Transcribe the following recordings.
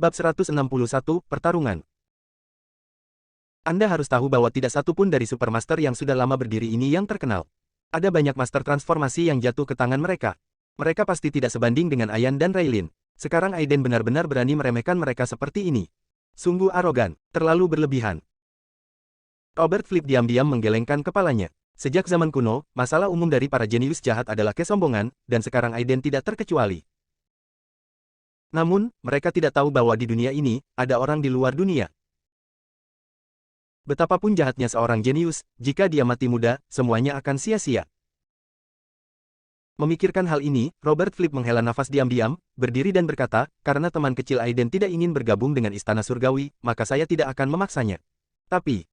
Bab 161, Pertarungan. Anda harus tahu bahwa tidak satu pun dari Supermaster yang sudah lama berdiri ini yang terkenal. Ada banyak master transformasi yang jatuh ke tangan mereka. Mereka pasti tidak sebanding dengan Ayan dan Raylin. Sekarang Aiden benar-benar berani meremehkan mereka seperti ini. Sungguh arogan, terlalu berlebihan. Robert Flip diam-diam menggelengkan kepalanya. Sejak zaman kuno, masalah umum dari para jenius jahat adalah kesombongan, dan sekarang Aiden tidak terkecuali. Namun, mereka tidak tahu bahwa di dunia ini, ada orang di luar dunia. Betapapun jahatnya seorang jenius, jika dia mati muda, semuanya akan sia-sia. Memikirkan hal ini, Robert Flip menghela nafas diam-diam, berdiri dan berkata, karena teman kecil Aiden tidak ingin bergabung dengan Istana Surgawi, maka saya tidak akan memaksanya. Tapi,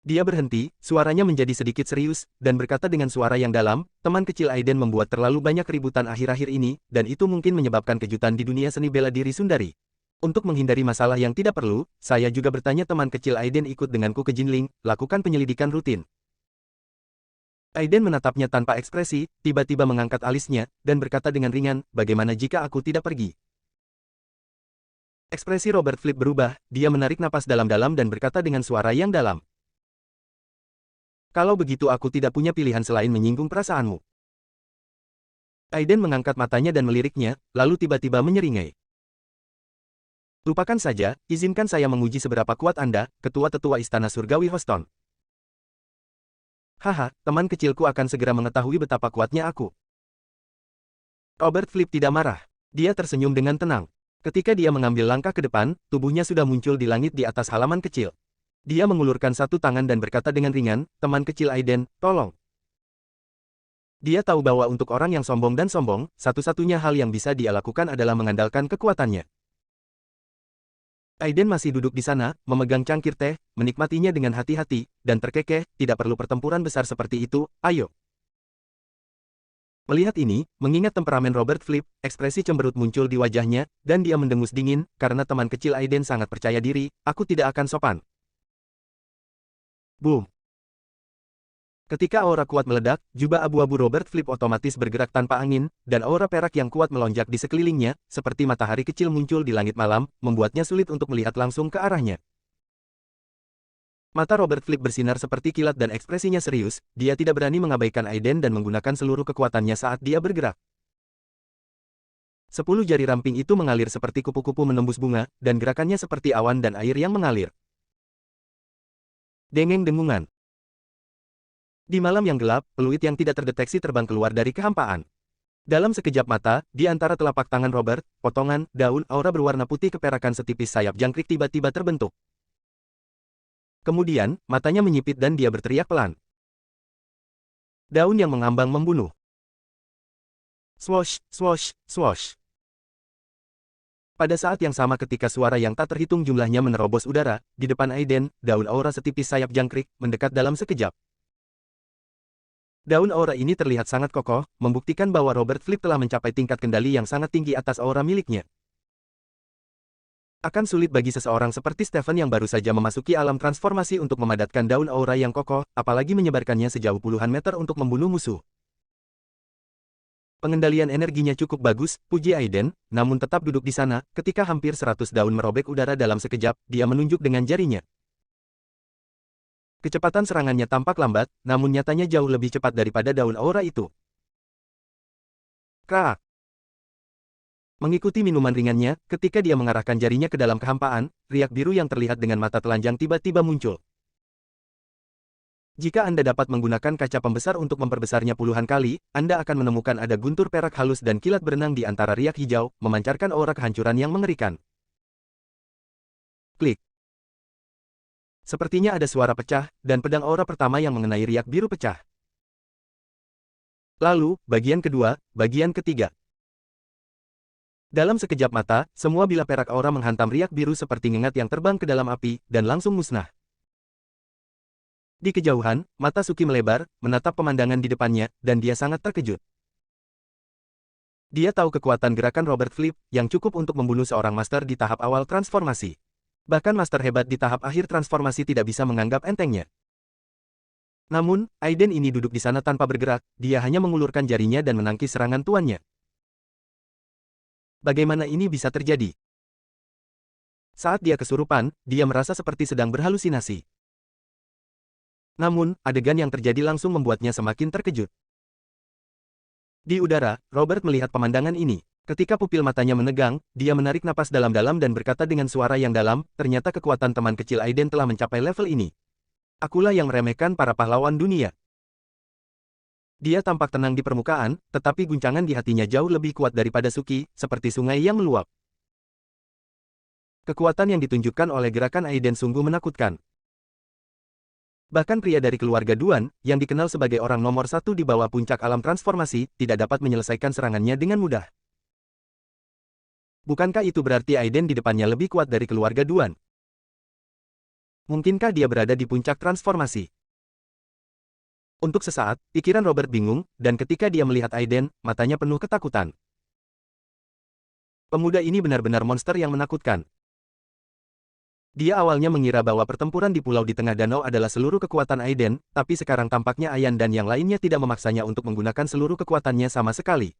dia berhenti, suaranya menjadi sedikit serius, dan berkata dengan suara yang dalam, teman kecil Aiden membuat terlalu banyak keributan akhir-akhir ini, dan itu mungkin menyebabkan kejutan di dunia seni bela diri Sundari. Untuk menghindari masalah yang tidak perlu, saya juga bertanya teman kecil Aiden ikut denganku ke Jinling, lakukan penyelidikan rutin. Aiden menatapnya tanpa ekspresi, tiba-tiba mengangkat alisnya, dan berkata dengan ringan, bagaimana jika aku tidak pergi? Ekspresi Robert Flip berubah, dia menarik napas dalam-dalam dan berkata dengan suara yang dalam. Kalau begitu aku tidak punya pilihan selain menyinggung perasaanmu. Aiden mengangkat matanya dan meliriknya, lalu tiba-tiba menyeringai. Lupakan saja, izinkan saya menguji seberapa kuat Anda, ketua-tetua Istana Surgawi Houston. Haha, teman kecilku akan segera mengetahui betapa kuatnya aku. Robert Flip tidak marah. Dia tersenyum dengan tenang. Ketika dia mengambil langkah ke depan, tubuhnya sudah muncul di langit di atas halaman kecil. Dia mengulurkan satu tangan dan berkata dengan ringan, teman kecil Aiden, tolong. Dia tahu bahwa untuk orang yang sombong dan sombong, satu-satunya hal yang bisa dia lakukan adalah mengandalkan kekuatannya. Aiden masih duduk di sana, memegang cangkir teh, menikmatinya dengan hati-hati, dan terkekeh, tidak perlu pertempuran besar seperti itu, ayo. Melihat ini, mengingat temperamen Robert Flip, ekspresi cemberut muncul di wajahnya, dan dia mendengus dingin, karena teman kecil Aiden sangat percaya diri, aku tidak akan sopan. Boom. Ketika aura kuat meledak, jubah abu-abu Robert Flip otomatis bergerak tanpa angin, dan aura perak yang kuat melonjak di sekelilingnya, seperti matahari kecil muncul di langit malam, membuatnya sulit untuk melihat langsung ke arahnya. Mata Robert Flip bersinar seperti kilat dan ekspresinya serius, dia tidak berani mengabaikan Aiden dan menggunakan seluruh kekuatannya saat dia bergerak. 10 jari ramping itu mengalir seperti kupu-kupu menembus bunga, dan gerakannya seperti awan dan air yang mengalir. Dengeng dengungan. Di malam yang gelap, peluit yang tidak terdeteksi terbang keluar dari kehampaan. Dalam sekejap mata, di antara telapak tangan Robert, potongan, daun, aura berwarna putih keperakan setipis sayap jangkrik tiba-tiba terbentuk. Kemudian, matanya menyipit dan dia berteriak pelan. Daun yang mengambang membunuh. Swosh, swosh, swosh. Pada saat yang sama ketika suara yang tak terhitung jumlahnya menerobos udara, di depan Aiden, daun aura setipis sayap jangkrik, mendekat dalam sekejap. Daun aura ini terlihat sangat kokoh, membuktikan bahwa Robert Flip telah mencapai tingkat kendali yang sangat tinggi atas aura miliknya. Akan sulit bagi seseorang seperti Stephen yang baru saja memasuki alam transformasi untuk memadatkan daun aura yang kokoh, apalagi menyebarkannya sejauh puluhan meter untuk membunuh musuh. Pengendalian energinya cukup bagus, puji Aiden, namun tetap duduk di sana, ketika hampir 100 daun merobek udara dalam sekejap, dia menunjuk dengan jarinya. Kecepatan serangannya tampak lambat, namun nyatanya jauh lebih cepat daripada daun aura itu. Kraak! Mengikuti minuman ringannya, ketika dia mengarahkan jarinya ke dalam kehampaan, riak biru yang terlihat dengan mata telanjang tiba-tiba muncul. Jika Anda dapat menggunakan kaca pembesar untuk memperbesarnya puluhan kali, Anda akan menemukan ada guntur perak halus dan kilat berenang di antara riak hijau, memancarkan aura kehancuran yang mengerikan. Klik. Sepertinya ada suara pecah, dan pedang aura pertama yang mengenai riak biru pecah. Lalu, bagian kedua, bagian ketiga. Dalam sekejap mata, semua bilah perak aura menghantam riak biru seperti ngengat yang terbang ke dalam api, dan langsung musnah. Di kejauhan, mata Suki melebar, menatap pemandangan di depannya, dan dia sangat terkejut. Dia tahu kekuatan gerakan Robert Flip, yang cukup untuk membunuh seorang master di tahap awal transformasi. Bahkan master hebat di tahap akhir transformasi tidak bisa menganggap entengnya. Namun, Aiden ini duduk di sana tanpa bergerak, dia hanya mengulurkan jarinya dan menangkis serangan tuannya. Bagaimana ini bisa terjadi? Saat dia kesurupan, dia merasa seperti sedang berhalusinasi. Namun, adegan yang terjadi langsung membuatnya semakin terkejut. Di udara, Robert melihat pemandangan ini. Ketika pupil matanya menegang, dia menarik napas dalam-dalam dan berkata dengan suara yang dalam, ternyata kekuatan teman kecil Aiden telah mencapai level ini. Akulah yang meremehkan para pahlawan dunia. Dia tampak tenang di permukaan, tetapi guncangan di hatinya jauh lebih kuat daripada Suki, seperti sungai yang meluap. Kekuatan yang ditunjukkan oleh gerakan Aiden sungguh menakutkan. Bahkan pria dari keluarga Duan, yang dikenal sebagai orang nomor satu di bawah puncak alam transformasi, tidak dapat menyelesaikan serangannya dengan mudah. Bukankah itu berarti Aiden di depannya lebih kuat dari keluarga Duan? Mungkinkah dia berada di puncak transformasi? Untuk sesaat, pikiran Robert bingung, dan ketika dia melihat Aiden, matanya penuh ketakutan. Pemuda ini benar-benar monster yang menakutkan. Dia awalnya mengira bahwa pertempuran di pulau di tengah danau adalah seluruh kekuatan Aiden, tapi sekarang tampaknya Ayan dan yang lainnya tidak memaksanya untuk menggunakan seluruh kekuatannya sama sekali.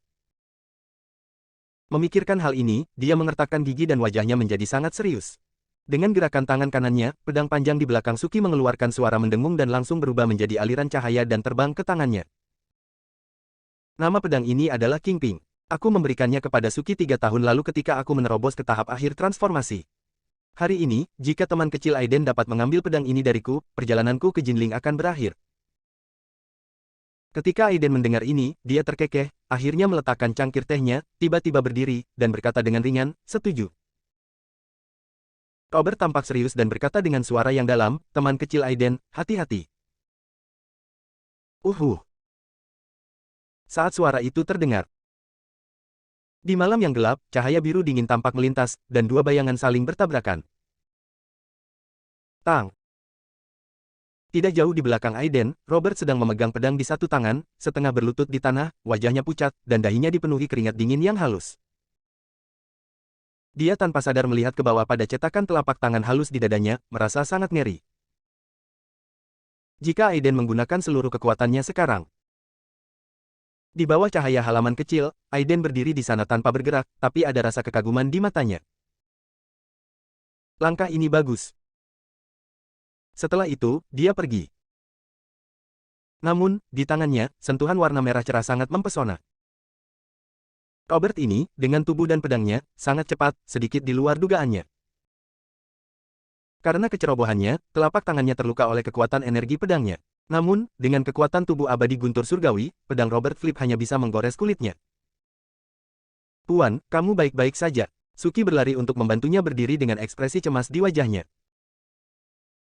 Memikirkan hal ini, dia mengertakkan gigi dan wajahnya menjadi sangat serius. Dengan gerakan tangan kanannya, pedang panjang di belakang Suki mengeluarkan suara mendengung dan langsung berubah menjadi aliran cahaya dan terbang ke tangannya. Nama pedang ini adalah Kingping. Aku memberikannya kepada Suki 3 tahun lalu ketika aku menerobos ke tahap akhir transformasi. Hari ini, jika teman kecil Aiden dapat mengambil pedang ini dariku, perjalananku ke Jinling akan berakhir. Ketika Aiden mendengar ini, dia terkekeh, akhirnya meletakkan cangkir tehnya, tiba-tiba berdiri, dan berkata dengan ringan, setuju. Robert tampak serius dan berkata dengan suara yang dalam, teman kecil Aiden, hati-hati. Saat suara itu terdengar, di malam yang gelap, cahaya biru dingin tampak melintas, dan dua bayangan saling bertabrakan. Tang. Tidak jauh di belakang Aiden, Robert sedang memegang pedang di satu tangan, setengah berlutut di tanah, wajahnya pucat, dan dahinya dipenuhi keringat dingin yang halus. Dia tanpa sadar melihat ke bawah pada cetakan telapak tangan halus di dadanya, merasa sangat ngeri. Jika Aiden menggunakan seluruh kekuatannya sekarang, di bawah cahaya halaman kecil, Aiden berdiri di sana tanpa bergerak, tapi ada rasa kekaguman di matanya. Langkah ini bagus. Setelah itu, dia pergi. Namun, di tangannya, sentuhan warna merah cerah sangat mempesona. Robert ini, dengan tubuh dan pedangnya, sangat cepat, sedikit di luar dugaannya. Karena kecerobohannya, telapak tangannya terluka oleh kekuatan energi pedangnya. Namun, dengan kekuatan tubuh abadi guntur surgawi, pedang Robert Flip hanya bisa menggores kulitnya. Puan, kamu baik-baik saja. Suki berlari untuk membantunya berdiri dengan ekspresi cemas di wajahnya.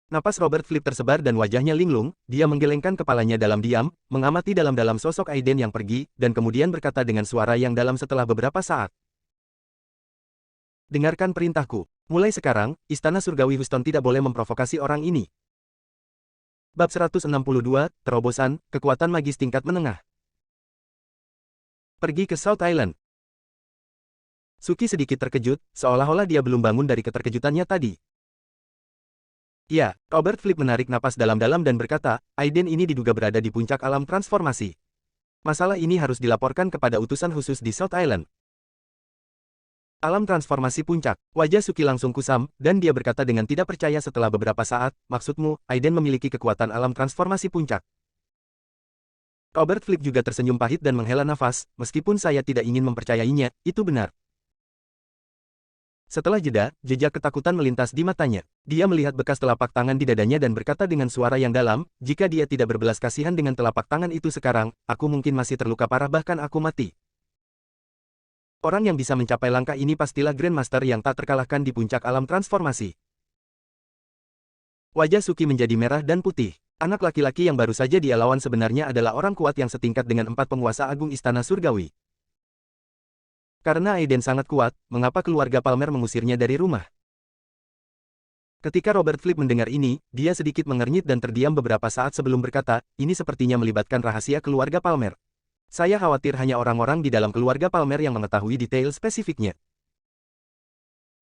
Napas Robert Flip tersebar dan wajahnya linglung, dia menggelengkan kepalanya dalam diam, mengamati dalam-dalam sosok Aiden yang pergi, dan kemudian berkata dengan suara yang dalam setelah beberapa saat. Dengarkan perintahku. Mulai sekarang, Istana Surgawi Houston tidak boleh memprovokasi orang ini. Bab 162, Terobosan, Kekuatan Magis Tingkat Menengah. Pergi ke South Island. Suki sedikit terkejut, seolah-olah dia belum bangun dari keterkejutannya tadi. Ya, Robert Flip menarik napas dalam-dalam dan berkata, Aiden ini diduga berada di puncak alam transformasi. Masalah ini harus dilaporkan kepada utusan khusus di South Island. Alam transformasi puncak. Wajah Suki langsung kusam, dan dia berkata dengan tidak percaya setelah beberapa saat, maksudmu, Aiden memiliki kekuatan alam transformasi puncak. Robert Flip juga tersenyum pahit dan menghela nafas, meskipun saya tidak ingin mempercayainya, itu benar. Setelah jeda, jejak ketakutan melintas di matanya. Dia melihat bekas telapak tangan di dadanya dan berkata dengan suara yang dalam, jika dia tidak berbelas kasihan dengan telapak tangan itu sekarang, aku mungkin masih terluka parah bahkan aku mati. Orang yang bisa mencapai langkah ini pastilah Grandmaster yang tak terkalahkan di puncak alam transformasi. Wajah Suki menjadi merah dan putih. Anak laki-laki yang baru saja dia lawan sebenarnya adalah orang kuat yang setingkat dengan 4 penguasa agung Istana Surgawi. Karena Aiden sangat kuat, mengapa keluarga Palmer mengusirnya dari rumah? Ketika Robert Flip mendengar ini, dia sedikit mengernyit dan terdiam beberapa saat sebelum berkata, ini sepertinya melibatkan rahasia keluarga Palmer. Saya khawatir hanya orang-orang di dalam keluarga Palmer yang mengetahui detail spesifiknya.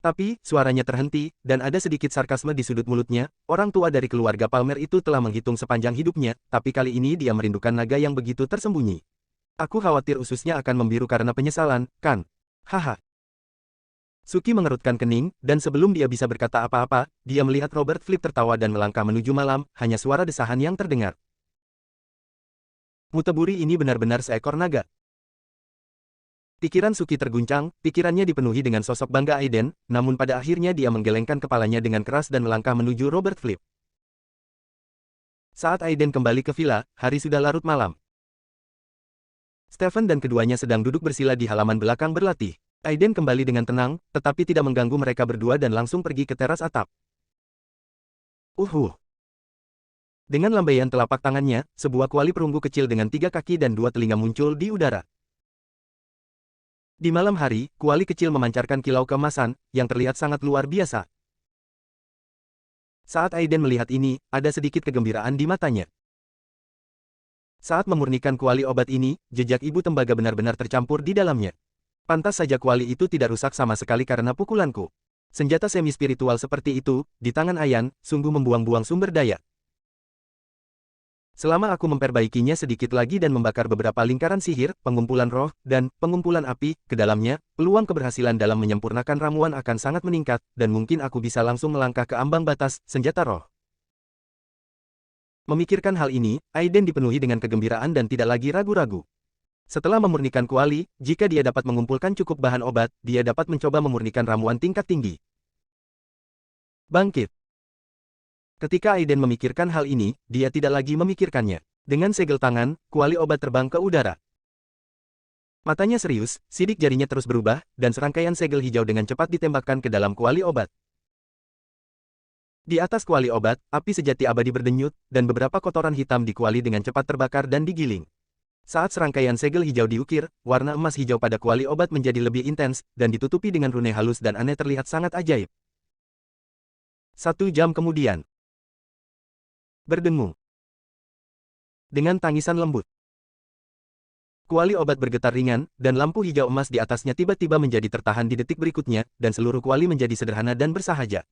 Tapi, suaranya terhenti, dan ada sedikit sarkasme di sudut mulutnya, orang tua dari keluarga Palmer itu telah menghitung sepanjang hidupnya, tapi kali ini dia merindukan naga yang begitu tersembunyi. Aku khawatir ususnya akan membiru karena penyesalan, kan? Haha. Suki mengerutkan kening, dan sebelum dia bisa berkata apa-apa, dia melihat Robert Flip tertawa dan melangkah menuju malam, hanya suara desahan yang terdengar. Muteburi ini benar-benar seekor naga. Pikiran Suki terguncang, pikirannya dipenuhi dengan sosok bangga Aiden, namun pada akhirnya dia menggelengkan kepalanya dengan keras dan melangkah menuju Robert Flip. Saat Aiden kembali ke villa, hari sudah larut malam. Stephen dan keduanya sedang duduk bersila di halaman belakang berlatih. Aiden kembali dengan tenang, tetapi tidak mengganggu mereka berdua dan langsung pergi ke teras atap. Dengan lambaian telapak tangannya, sebuah kuali perunggu kecil dengan 3 kaki dan 2 telinga muncul di udara. Di malam hari, kuali kecil memancarkan kilau keemasan, yang terlihat sangat luar biasa. Saat Aiden melihat ini, ada sedikit kegembiraan di matanya. Saat memurnikan kuali obat ini, jejak ibu tembaga benar-benar tercampur di dalamnya. Pantas saja kuali itu tidak rusak sama sekali karena pukulanku. Senjata semi-spiritual seperti itu, di tangan Ayan, sungguh membuang-buang sumber daya. Selama aku memperbaikinya sedikit lagi dan membakar beberapa lingkaran sihir, pengumpulan roh, dan pengumpulan api ke dalamnya, peluang keberhasilan dalam menyempurnakan ramuan akan sangat meningkat, dan mungkin aku bisa langsung melangkah ke ambang batas senjata roh. Memikirkan hal ini, Aiden dipenuhi dengan kegembiraan dan tidak lagi ragu-ragu. Setelah memurnikan kuali, jika dia dapat mengumpulkan cukup bahan obat, dia dapat mencoba memurnikan ramuan tingkat tinggi. Bangkit. Ketika Aiden memikirkan hal ini, dia tidak lagi memikirkannya. Dengan segel tangan, kuali obat terbang ke udara. Matanya serius, sidik jarinya terus berubah, dan serangkaian segel hijau dengan cepat ditembakkan ke dalam kuali obat. Di atas kuali obat, api sejati abadi berdenyut, dan beberapa kotoran hitam di kuali dengan cepat terbakar dan digiling. Saat serangkaian segel hijau diukir, warna emas hijau pada kuali obat menjadi lebih intens, dan ditutupi dengan rune halus dan aneh terlihat sangat ajaib. 1 jam kemudian. Berdengung. Dengan tangisan lembut. Kuali obat bergetar ringan, dan lampu hijau emas di atasnya tiba-tiba menjadi tertahan di detik berikutnya, dan seluruh kuali menjadi sederhana dan bersahaja.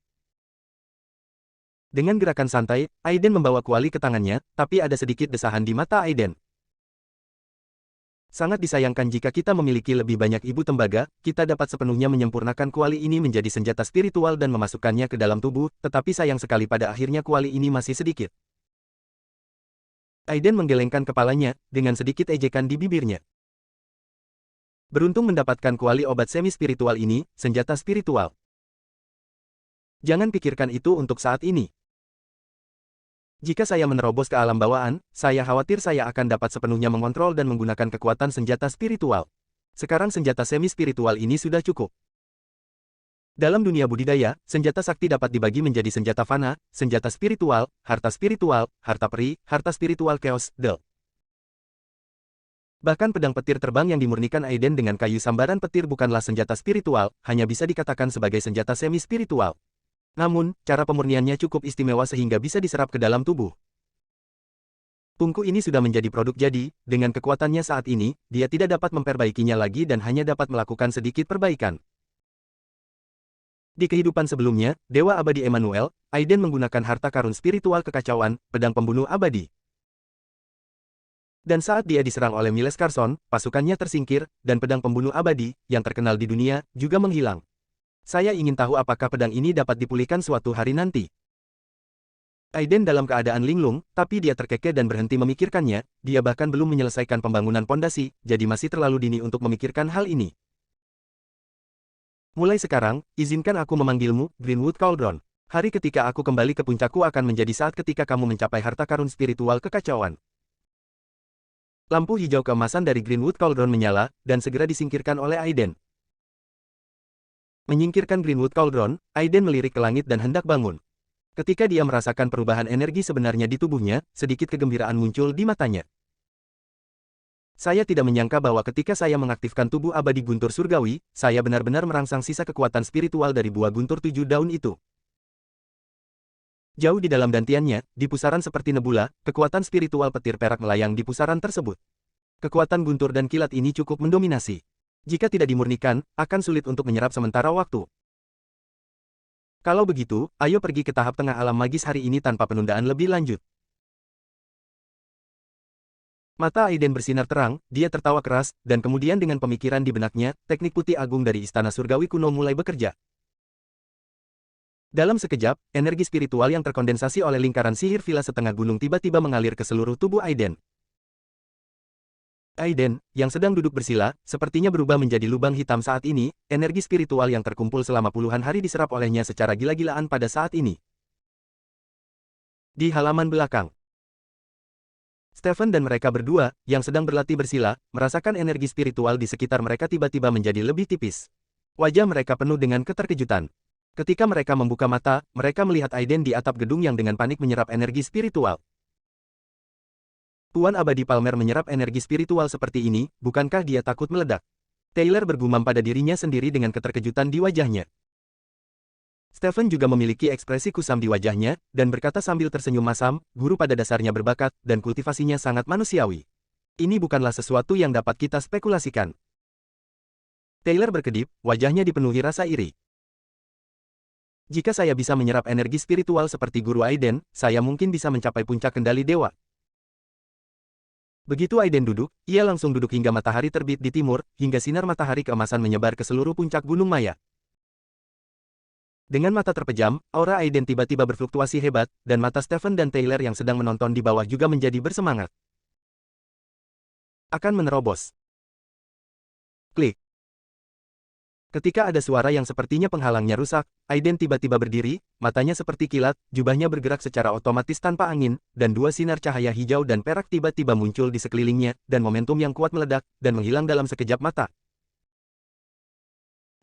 Dengan gerakan santai, Aiden membawa kuali ke tangannya, tapi ada sedikit desahan di mata Aiden. Sangat disayangkan jika kita memiliki lebih banyak ibu tembaga, kita dapat sepenuhnya menyempurnakan kuali ini menjadi senjata spiritual dan memasukkannya ke dalam tubuh, tetapi sayang sekali pada akhirnya kuali ini masih sedikit. Aiden menggelengkan kepalanya, dengan sedikit ejekan di bibirnya. Beruntung mendapatkan kuali obat semi-spiritual ini, senjata spiritual. Jangan pikirkan itu untuk saat ini. Jika saya menerobos ke alam bawaan, saya khawatir saya akan dapat sepenuhnya mengontrol dan menggunakan kekuatan senjata spiritual. Sekarang senjata semi-spiritual ini sudah cukup. Dalam dunia budidaya, senjata sakti dapat dibagi menjadi senjata fana, senjata spiritual, harta peri, harta spiritual chaos, del. Bahkan pedang petir terbang yang dimurnikan Aiden dengan kayu sambaran petir bukanlah senjata spiritual, hanya bisa dikatakan sebagai senjata semi-spiritual. Namun, cara pemurniannya cukup istimewa sehingga bisa diserap ke dalam tubuh. Tungku ini sudah menjadi produk jadi, dengan kekuatannya saat ini, dia tidak dapat memperbaikinya lagi dan hanya dapat melakukan sedikit perbaikan. Di kehidupan sebelumnya, Dewa Abadi Emmanuel, Aiden menggunakan harta karun spiritual kekacauan, pedang pembunuh abadi. Dan saat dia diserang oleh Miles Carson, pasukannya tersingkir, dan pedang pembunuh abadi, yang terkenal di dunia, juga menghilang. Saya ingin tahu apakah pedang ini dapat dipulihkan suatu hari nanti. Aiden dalam keadaan linglung, tapi dia terkekeh dan berhenti memikirkannya, dia bahkan belum menyelesaikan pembangunan pondasi, jadi masih terlalu dini untuk memikirkan hal ini. Mulai sekarang, izinkan aku memanggilmu, Greenwood Cauldron. Hari ketika aku kembali ke puncakku akan menjadi saat ketika kamu mencapai harta karun spiritual kekacauan. Lampu hijau keemasan dari Greenwood Cauldron menyala, dan segera disingkirkan oleh Aiden. Menyingkirkan Greenwood Cauldron, Aiden melirik ke langit dan hendak bangun. Ketika dia merasakan perubahan energi sebenarnya di tubuhnya, sedikit kegembiraan muncul di matanya. Saya tidak menyangka bahwa ketika saya mengaktifkan tubuh abadi guntur surgawi, saya benar-benar merangsang sisa kekuatan spiritual dari buah guntur 7 daun itu. Jauh di dalam dantiannya, di pusaran seperti nebula, kekuatan spiritual petir perak melayang di pusaran tersebut. Kekuatan guntur dan kilat ini cukup mendominasi. Jika tidak dimurnikan, akan sulit untuk menyerap sementara waktu. Kalau begitu, ayo pergi ke tahap tengah alam magis hari ini tanpa penundaan lebih lanjut. Mata Aiden bersinar terang, dia tertawa keras, dan kemudian dengan pemikiran di benaknya, teknik putih agung dari Istana Surgawi kuno mulai bekerja. Dalam sekejap, energi spiritual yang terkondensasi oleh lingkaran sihir villa setengah gunung tiba-tiba mengalir ke seluruh tubuh Aiden. Aiden, yang sedang duduk bersila, sepertinya berubah menjadi lubang hitam saat ini, energi spiritual yang terkumpul selama puluhan hari diserap olehnya secara gila-gilaan pada saat ini. Di halaman belakang, Stephen dan mereka berdua, yang sedang berlatih bersila, merasakan energi spiritual di sekitar mereka tiba-tiba menjadi lebih tipis. Wajah mereka penuh dengan keterkejutan. Ketika mereka membuka mata, mereka melihat Aiden di atap gedung yang dengan panik menyerap energi spiritual. Tuan Abadi Palmer menyerap energi spiritual seperti ini, bukankah dia takut meledak? Taylor bergumam pada dirinya sendiri dengan keterkejutan di wajahnya. Stephen juga memiliki ekspresi kusam di wajahnya, dan berkata sambil tersenyum masam, guru pada dasarnya berbakat, dan kultivasinya sangat manusiawi. Ini bukanlah sesuatu yang dapat kita spekulasikan. Taylor berkedip, wajahnya dipenuhi rasa iri. Jika saya bisa menyerap energi spiritual seperti guru Aiden, saya mungkin bisa mencapai puncak kendali dewa. Begitu Aiden duduk, ia langsung duduk hingga matahari terbit di timur, hingga sinar matahari keemasan menyebar ke seluruh puncak Gunung Maya. Dengan mata terpejam, aura Aiden tiba-tiba berfluktuasi hebat, dan mata Stephen dan Taylor yang sedang menonton di bawah juga menjadi bersemangat. Akan menerobos. Klik. Ketika ada suara yang sepertinya penghalangnya rusak, Aiden tiba-tiba berdiri, matanya seperti kilat, jubahnya bergerak secara otomatis tanpa angin, dan dua sinar cahaya hijau dan perak tiba-tiba muncul di sekelilingnya, dan momentum yang kuat meledak, dan menghilang dalam sekejap mata.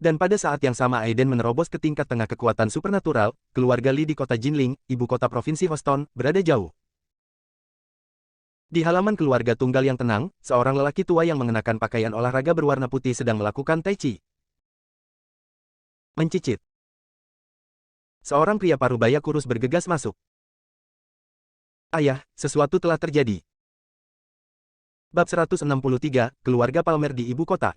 Dan pada saat yang sama Aiden menerobos ke tingkat tengah kekuatan supernatural, keluarga Lee di kota Jinling, ibu kota provinsi Houston, berada jauh. Di halaman keluarga tunggal yang tenang, seorang lelaki tua yang mengenakan pakaian olahraga berwarna putih sedang melakukan tai chi. Mencicit. Seorang pria parubaya kurus bergegas masuk. Ayah, sesuatu telah terjadi. Bab 163, Keluarga Palmer di ibu kota.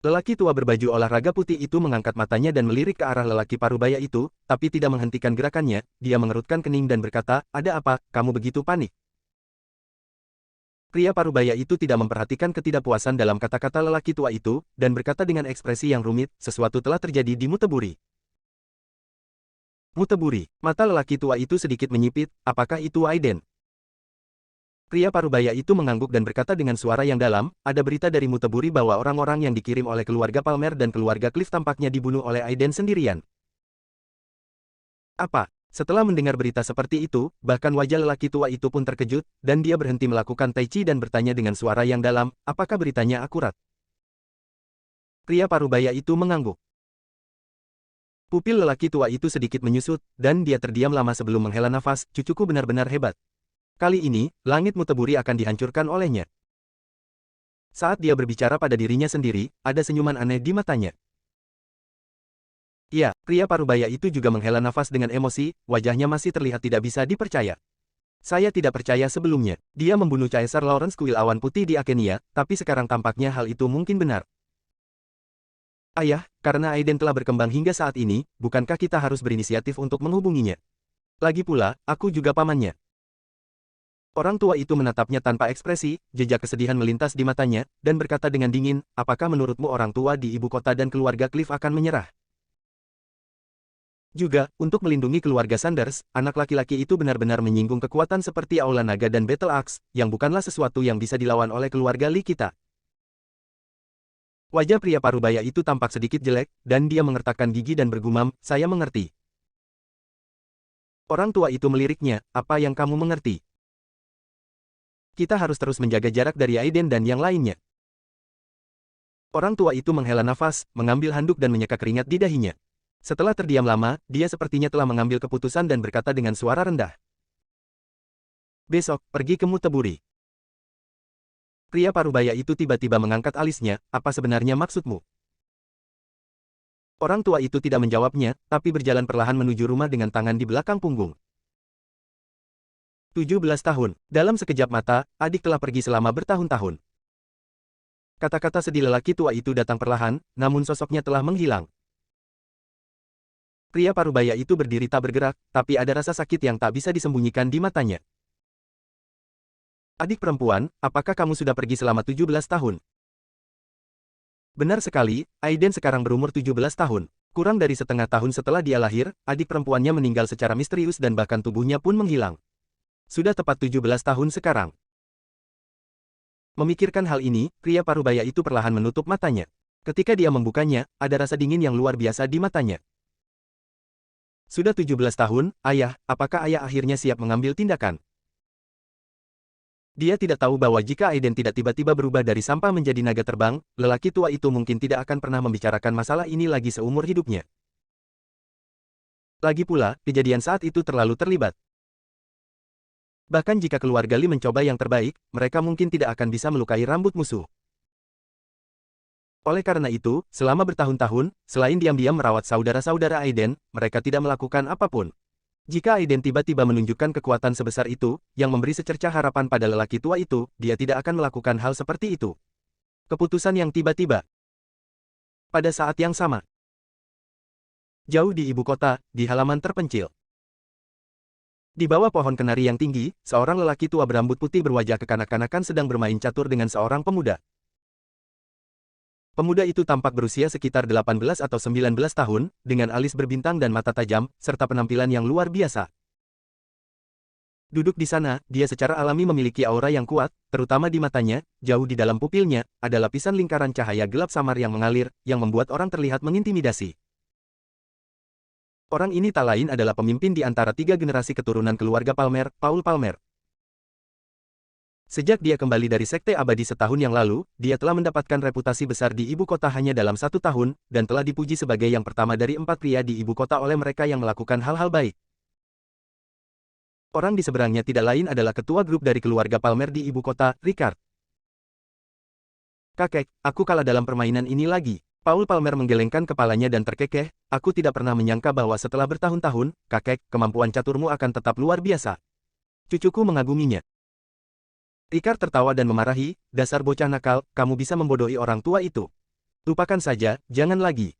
Lelaki tua berbaju olahraga putih itu mengangkat matanya dan melirik ke arah lelaki parubaya itu, tapi tidak menghentikan gerakannya, dia mengerutkan kening dan berkata, "Ada apa, kamu begitu panik?" Pria parubaya itu tidak memperhatikan ketidakpuasan dalam kata-kata lelaki tua itu, dan berkata dengan ekspresi yang rumit, "Sesuatu telah terjadi di Muteburi." Muteburi, mata lelaki tua itu sedikit menyipit, apakah itu Aiden? Pria parubaya itu mengangguk dan berkata dengan suara yang dalam, "Ada berita dari Muteburi bahwa orang-orang yang dikirim oleh keluarga Palmer dan keluarga Cliff tampaknya dibunuh oleh Aiden sendirian." Apa? Setelah mendengar berita seperti itu, bahkan wajah lelaki tua itu pun terkejut, dan dia berhenti melakukan tai chi dan bertanya dengan suara yang dalam, "Apakah beritanya akurat?" Pria parubaya itu mengangguk. Pupil lelaki tua itu sedikit menyusut, dan dia terdiam lama sebelum menghela nafas, "Cucuku benar-benar hebat. Kali ini, langit Muteburi akan dihancurkan olehnya." Saat dia berbicara pada dirinya sendiri, ada senyuman aneh di matanya. Ya, pria parubaya itu juga menghela nafas dengan emosi, wajahnya masih terlihat tidak bisa dipercaya. "Saya tidak percaya sebelumnya. Dia membunuh Caesar Lawrence Kuil Awan Putih di Akenia, tapi sekarang tampaknya hal itu mungkin benar." "Ayah, karena Aiden telah berkembang hingga saat ini, bukankah kita harus berinisiatif untuk menghubunginya? Lagi pula, aku juga pamannya." Orang tua itu menatapnya tanpa ekspresi, jejak kesedihan melintas di matanya, dan berkata dengan dingin, "Apakah menurutmu orang tua di ibu kota dan keluarga Cliff akan menyerah? Juga, untuk melindungi keluarga Sanders, anak laki-laki itu benar-benar menyinggung kekuatan seperti Aula Naga dan Battle Axe, yang bukanlah sesuatu yang bisa dilawan oleh keluarga Lee kita." Wajah pria parubaya itu tampak sedikit jelek, dan dia mengertakkan gigi dan bergumam, "Saya mengerti." Orang tua itu meliriknya, "Apa yang kamu mengerti? Kita harus terus menjaga jarak dari Aiden dan yang lainnya." Orang tua itu menghela nafas, mengambil handuk dan menyeka keringat di dahinya. Setelah terdiam lama, dia sepertinya telah mengambil keputusan dan berkata dengan suara rendah, "Besok, pergi ke Muteburi." Pria parubaya itu tiba-tiba mengangkat alisnya, "Apa sebenarnya maksudmu?" Orang tua itu tidak menjawabnya, tapi berjalan perlahan menuju rumah dengan tangan di belakang punggung. 17 tahun. Dalam sekejap mata, adik telah pergi selama bertahun-tahun. Kata-kata sedih lelaki tua itu datang perlahan, namun sosoknya telah menghilang. Pria parubaya itu berdiri tak bergerak, tapi ada rasa sakit yang tak bisa disembunyikan di matanya. Adik perempuan, apakah kamu sudah pergi selama 17 tahun? Benar sekali, Aiden sekarang berumur 17 tahun. Kurang dari setengah tahun setelah dia lahir, adik perempuannya meninggal secara misterius dan bahkan tubuhnya pun menghilang. Sudah tepat 17 tahun sekarang. Memikirkan hal ini, pria parubaya itu perlahan menutup matanya. Ketika dia membukanya, ada rasa dingin yang luar biasa di matanya. Sudah 17 tahun, ayah, apakah ayah akhirnya siap mengambil tindakan? Dia tidak tahu bahwa jika Aiden tidak tiba-tiba berubah dari sampah menjadi naga terbang, lelaki tua itu mungkin tidak akan pernah membicarakan masalah ini lagi seumur hidupnya. Lagi pula, kejadian saat itu terlalu terlibat. Bahkan jika keluarga Lee mencoba yang terbaik, mereka mungkin tidak akan bisa melukai rambut musuh. Oleh karena itu, selama bertahun-tahun, selain diam-diam merawat saudara-saudara Aiden, mereka tidak melakukan apapun. Jika Aiden tiba-tiba menunjukkan kekuatan sebesar itu, yang memberi secercah harapan pada lelaki tua itu, dia tidak akan melakukan hal seperti itu. Keputusan yang tiba-tiba. Pada saat yang sama. Jauh di ibu kota, di halaman terpencil. Di bawah pohon kenari yang tinggi, seorang lelaki tua berambut putih berwajah kekanak-kanakan sedang bermain catur dengan seorang pemuda. Pemuda itu tampak berusia sekitar 18 atau 19 tahun, dengan alis berbintang dan mata tajam, serta penampilan yang luar biasa. Duduk di sana, dia secara alami memiliki aura yang kuat, terutama di matanya, jauh di dalam pupilnya, ada lapisan lingkaran cahaya gelap samar yang mengalir, yang membuat orang terlihat mengintimidasi. Orang ini tak lain adalah pemimpin di antara 3 generasi keturunan keluarga Palmer, Paul Palmer. Sejak dia kembali dari Sekte Abadi setahun yang lalu, dia telah mendapatkan reputasi besar di ibu kota hanya dalam 1 tahun, dan telah dipuji sebagai yang pertama dari 4 pria di ibu kota oleh mereka yang melakukan hal-hal baik. Orang di seberangnya tidak lain adalah ketua grup dari keluarga Palmer di ibu kota, Ricard. Kakek, aku kalah dalam permainan ini lagi. Paul Palmer menggelengkan kepalanya dan terkekeh, aku tidak pernah menyangka bahwa setelah bertahun-tahun, kakek, kemampuan caturmu akan tetap luar biasa. Cucuku mengaguminya. Ricard tertawa dan memarahi, dasar bocah nakal, kamu bisa membodohi orang tua itu. Lupakan saja, jangan lagi.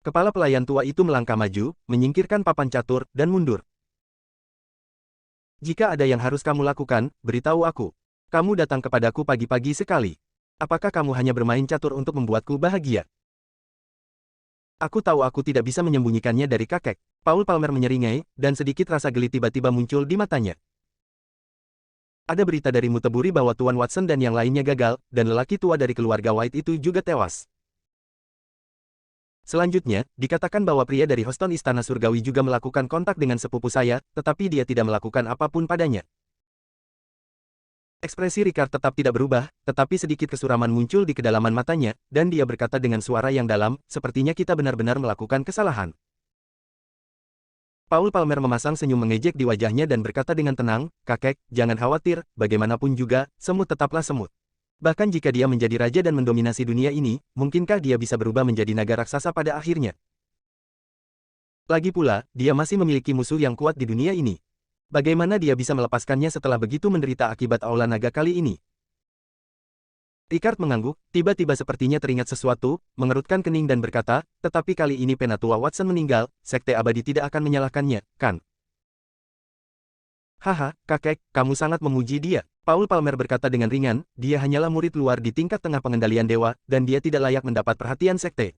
Kepala pelayan tua itu melangkah maju, menyingkirkan papan catur, dan mundur. Jika ada yang harus kamu lakukan, beritahu aku. Kamu datang kepadaku pagi-pagi sekali. Apakah kamu hanya bermain catur untuk membuatku bahagia? Aku tahu aku tidak bisa menyembunyikannya dari kakek. Paul Palmer menyeringai, dan sedikit rasa geli tiba-tiba muncul di matanya. Ada berita dari Muteburi bahwa Tuan Watson dan yang lainnya gagal, dan lelaki tua dari keluarga White itu juga tewas. Selanjutnya, dikatakan bahwa pria dari Houston Istana Surgawi juga melakukan kontak dengan sepupu saya, tetapi dia tidak melakukan apapun padanya. Ekspresi Ricard tetap tidak berubah, tetapi sedikit kesuraman muncul di kedalaman matanya, dan dia berkata dengan suara yang dalam, sepertinya kita benar-benar melakukan kesalahan. Paul Palmer memasang senyum mengejek di wajahnya dan berkata dengan tenang, kakek, jangan khawatir, bagaimanapun juga, semut tetaplah semut. Bahkan jika dia menjadi raja dan mendominasi dunia ini, mungkinkah dia bisa berubah menjadi naga raksasa pada akhirnya? Lagi pula, dia masih memiliki musuh yang kuat di dunia ini. Bagaimana dia bisa melepaskannya setelah begitu menderita akibat aula naga kali ini? Ricard mengangguk, tiba-tiba sepertinya teringat sesuatu, mengerutkan kening dan berkata, tetapi kali ini Penatua Watson meninggal, Sekte Abadi tidak akan menyalahkannya, kan? Haha, kakek, kamu sangat memuji dia. Paul Palmer berkata dengan ringan, dia hanyalah murid luar di tingkat tengah pengendalian dewa, dan dia tidak layak mendapat perhatian Sekte.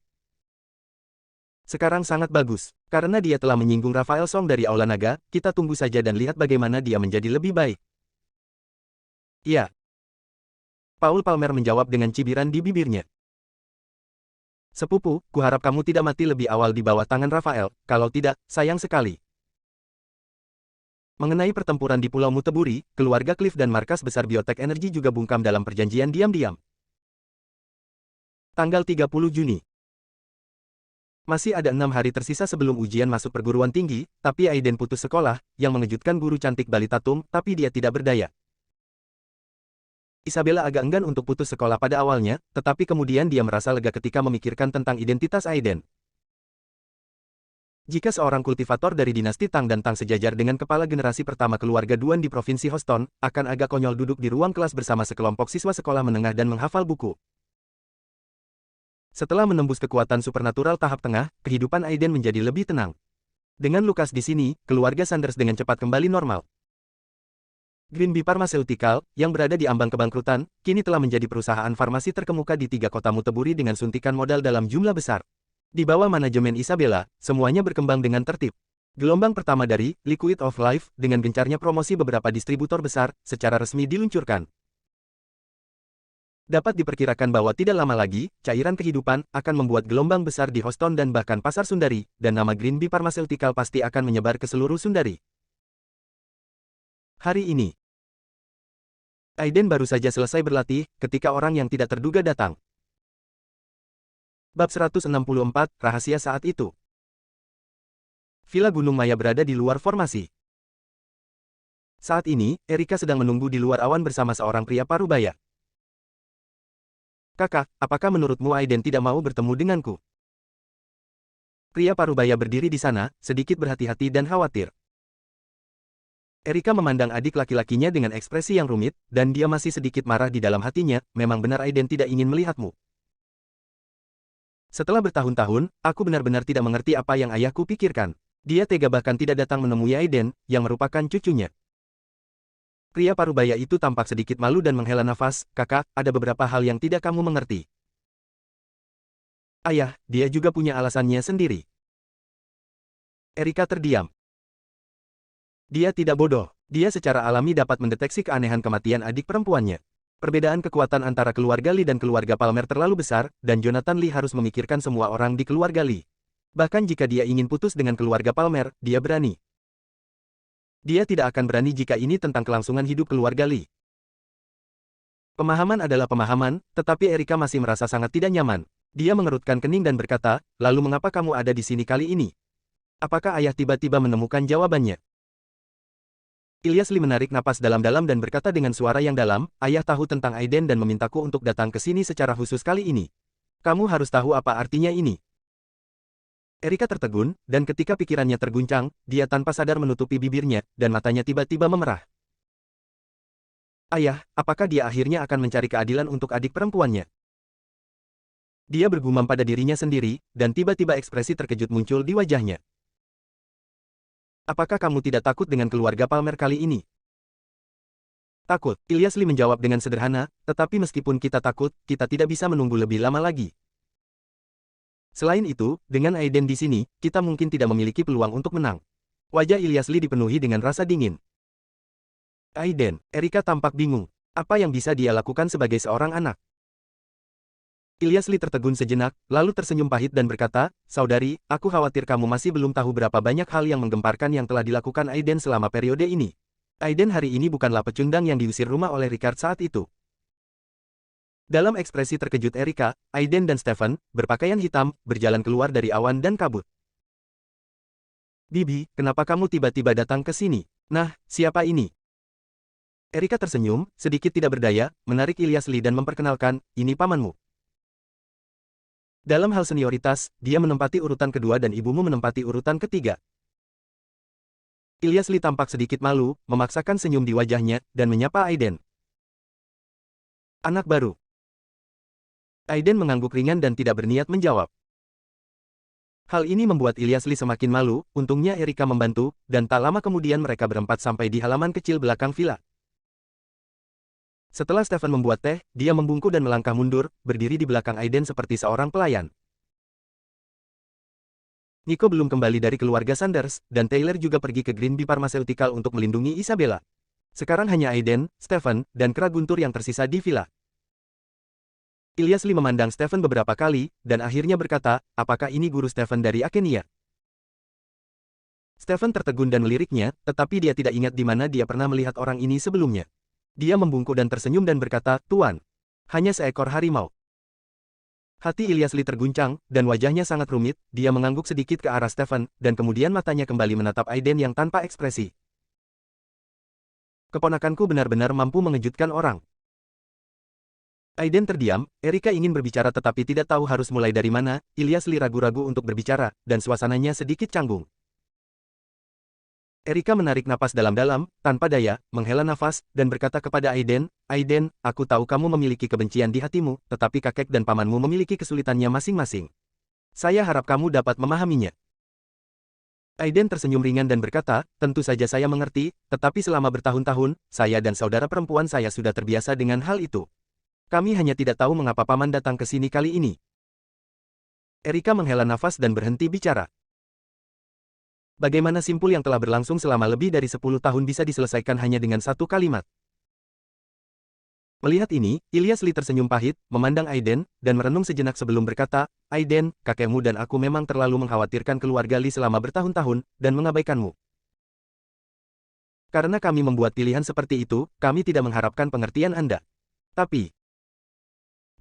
Sekarang sangat bagus. Karena dia telah menyinggung Raphael Song dari Aula Naga, kita tunggu saja dan lihat bagaimana dia menjadi lebih baik. Iya. Paul Palmer menjawab dengan cibiran di bibirnya. Sepupu, kuharap kamu tidak mati lebih awal di bawah tangan Raphael, kalau tidak, sayang sekali. Mengenai pertempuran di Pulau Muteburi, keluarga Cliff dan markas besar Biotek Energi juga bungkam dalam perjanjian diam-diam. Tanggal 30 Juni. Masih ada 6 hari tersisa sebelum ujian masuk perguruan tinggi, tapi Aiden putus sekolah, yang mengejutkan guru cantik Balita Tum, tapi dia tidak berdaya. Isabella agak enggan untuk putus sekolah pada awalnya, tetapi kemudian dia merasa lega ketika memikirkan tentang identitas Aiden. Jika seorang kultivator dari dinasti Tang dan Tang sejajar dengan kepala generasi pertama keluarga Duan di Provinsi Houston, akan agak konyol duduk di ruang kelas bersama sekelompok siswa sekolah menengah dan menghafal buku. Setelah menembus kekuatan supernatural tahap tengah, kehidupan Aiden menjadi lebih tenang. Dengan Lucas di sini, keluarga Sanders dengan cepat kembali normal. Green Bee Pharmaceutical, yang berada di ambang kebangkrutan, kini telah menjadi perusahaan farmasi terkemuka di 3 kota Muteburi dengan suntikan modal dalam jumlah besar. Di bawah manajemen Isabella, semuanya berkembang dengan tertib. Gelombang pertama dari Liquid of Life dengan gencarnya promosi beberapa distributor besar secara resmi diluncurkan. Dapat diperkirakan bahwa tidak lama lagi, cairan kehidupan akan membuat gelombang besar di Houston dan bahkan pasar Sundari, dan nama Green Bee Pharmaceutical pasti akan menyebar ke seluruh Sundari. Hari ini, Aiden baru saja selesai berlatih ketika orang yang tidak terduga datang. Bab 164, Rahasia Saat Itu. Villa Gunung Maya berada di luar formasi. Saat ini, Erika sedang menunggu di luar awan bersama seorang pria parubaya. Kakak, apakah menurutmu Aiden tidak mau bertemu denganku? Pria parubaya berdiri di sana, sedikit berhati-hati dan khawatir. Erika memandang adik laki-lakinya dengan ekspresi yang rumit, dan dia masih sedikit marah di dalam hatinya, memang benar Aiden tidak ingin melihatmu. Setelah bertahun-tahun, aku benar-benar tidak mengerti apa yang ayahku pikirkan. Dia tega bahkan tidak datang menemui Aiden, yang merupakan cucunya. Pria parubaya itu tampak sedikit malu dan menghela nafas, kakak, ada beberapa hal yang tidak kamu mengerti. Ayah, dia juga punya alasannya sendiri. Erika terdiam. Dia tidak bodoh. Dia secara alami dapat mendeteksi keanehan kematian adik perempuannya. Perbedaan kekuatan antara keluarga Lee dan keluarga Palmer terlalu besar, dan Jonathan Lee harus memikirkan semua orang di keluarga Lee. Bahkan jika dia ingin putus dengan keluarga Palmer, dia berani. Dia tidak akan berani jika ini tentang kelangsungan hidup keluarga Lee. Pemahaman adalah pemahaman, tetapi Erika masih merasa sangat tidak nyaman. Dia mengerutkan kening dan berkata, lalu mengapa kamu ada di sini kali ini? Apakah ayah tiba-tiba menemukan jawabannya? Ilyas Lee menarik napas dalam-dalam dan berkata dengan suara yang dalam, ayah tahu tentang Aiden dan memintaku untuk datang ke sini secara khusus kali ini. Kamu harus tahu apa artinya ini. Erika tertegun, dan ketika pikirannya terguncang, dia tanpa sadar menutupi bibirnya, dan matanya tiba-tiba memerah. Ayah, apakah dia akhirnya akan mencari keadilan untuk adik perempuannya? Dia bergumam pada dirinya sendiri, dan tiba-tiba ekspresi terkejut muncul di wajahnya. Apakah kamu tidak takut dengan keluarga Palmer kali ini? Takut, Ilyas Lee menjawab dengan sederhana, tetapi meskipun kita takut, kita tidak bisa menunggu lebih lama lagi. Selain itu, dengan Aiden di sini, kita mungkin tidak memiliki peluang untuk menang. Wajah Ilyas Lee dipenuhi dengan rasa dingin. Aiden, Erika tampak bingung. Apa yang bisa dia lakukan sebagai seorang anak? Ilyas Lee tertegun sejenak, lalu tersenyum pahit dan berkata, saudari, aku khawatir kamu masih belum tahu berapa banyak hal yang menggemparkan yang telah dilakukan Aiden selama periode ini. Aiden hari ini bukanlah pecundang yang diusir rumah oleh Ricard saat itu. Dalam ekspresi terkejut Erika, Aiden dan Stephen, berpakaian hitam, berjalan keluar dari awan dan kabut. Bibi, kenapa kamu tiba-tiba datang ke sini? Nah, siapa ini? Erika tersenyum, sedikit tidak berdaya, menarik Ilyas Lee dan memperkenalkan, ini pamanmu. Dalam hal senioritas, dia menempati urutan kedua dan ibumu menempati urutan ketiga. Ilyas Lee tampak sedikit malu, memaksakan senyum di wajahnya, dan menyapa Aiden. Anak baru. Aiden mengangguk ringan dan tidak berniat menjawab. Hal ini membuat Ilyas Lee semakin malu, untungnya Erika membantu, dan tak lama kemudian mereka berempat sampai di halaman kecil belakang villa. Setelah Stephen membuat teh, dia membungkuk dan melangkah mundur, berdiri di belakang Aiden seperti seorang pelayan. Nico belum kembali dari keluarga Sanders, dan Taylor juga pergi ke Green Bee Pharmaceutical untuk melindungi Isabella. Sekarang hanya Aiden, Stephen, dan kera guntur yang tersisa di villa. Ilyas Lee memandang Stephen beberapa kali, dan akhirnya berkata, apakah ini guru Stephen dari Akenia? Stephen tertegun dan meliriknya, tetapi dia tidak ingat di mana dia pernah melihat orang ini sebelumnya. Dia membungkuk dan tersenyum dan berkata, Tuan, hanya seekor harimau. Hati Ilyas Lee terguncang, dan wajahnya sangat rumit, dia mengangguk sedikit ke arah Stephen, dan kemudian matanya kembali menatap Aiden yang tanpa ekspresi. Keponakanku benar-benar mampu mengejutkan orang. Aiden terdiam, Erika ingin berbicara tetapi tidak tahu harus mulai dari mana, Ilyas Lee ragu-ragu untuk berbicara, dan suasananya sedikit canggung. Erika menarik napas dalam-dalam, tanpa daya, menghela nafas, dan berkata kepada Aiden, Aiden, aku tahu kamu memiliki kebencian di hatimu, tetapi kakek dan pamanmu memiliki kesulitannya masing-masing. Saya harap kamu dapat memahaminya. Aiden tersenyum ringan dan berkata, tentu saja saya mengerti, tetapi selama bertahun-tahun, saya dan saudara perempuan saya sudah terbiasa dengan hal itu. Kami hanya tidak tahu mengapa paman datang ke sini kali ini. Erika menghela nafas dan berhenti bicara. Bagaimana simpul yang telah berlangsung selama lebih dari 10 tahun bisa diselesaikan hanya dengan satu kalimat. Melihat ini, Ilyas Lee tersenyum pahit, memandang Aiden, dan merenung sejenak sebelum berkata, Aiden, kakekmu dan aku memang terlalu mengkhawatirkan keluarga Lee selama bertahun-tahun, dan mengabaikanmu. Karena kami membuat pilihan seperti itu, kami tidak mengharapkan pengertian Anda. Tapi,